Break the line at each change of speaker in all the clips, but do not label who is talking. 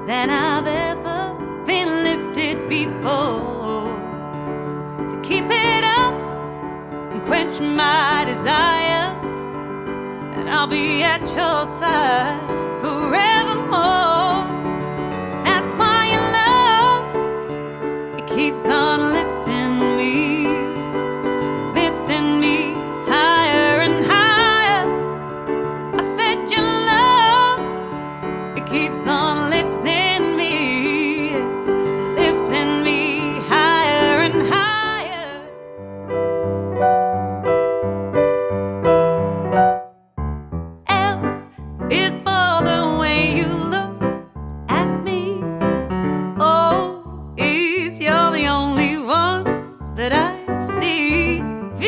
than I've ever been lifted before. So keep it up and quench my desire, and I'll be at your side forevermore. That's why your love, it keeps on lifting me, lifting me higher and higher. I said your love, it keeps on lifting me, lifting me higher and higher. L is for the way you look at me. O is you're the only one that I see. V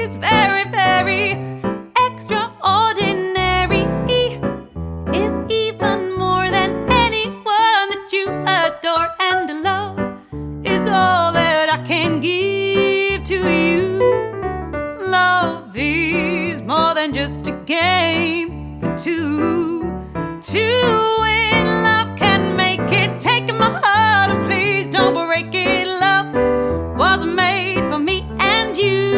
is very, very extraordinary. E is even more than anyone that you adore, and love is all that I can give to you. Love is more than just a game for two. Two in love can make it. Take my heart and please don't break it. Love was made for me and you.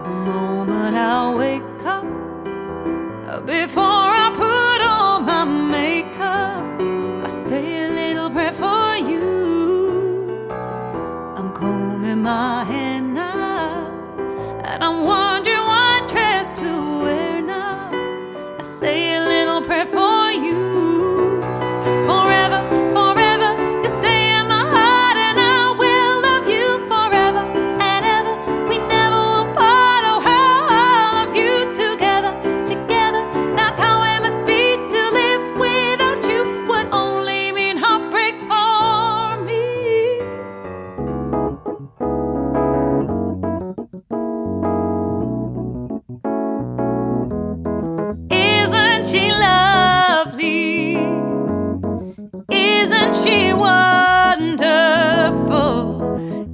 The moment I wake up, before I put on my makeup, I say a little prayer for you. I'm combing my hair now, and I'm wondering what dress to wear now. I say a little prayer for you. Forever, forever, you stay in my heart, and I will love you forever and ever. We never will part. Oh, how I love you together, together. That's how it must be to live without you. Would only mean heartbreak for me. Isn't she lovely? Isn't she wonderful?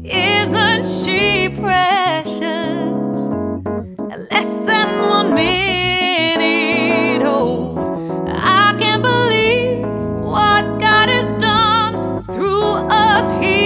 Isn't she precious? Less than 1 minute old. I can't believe what God has done through us here.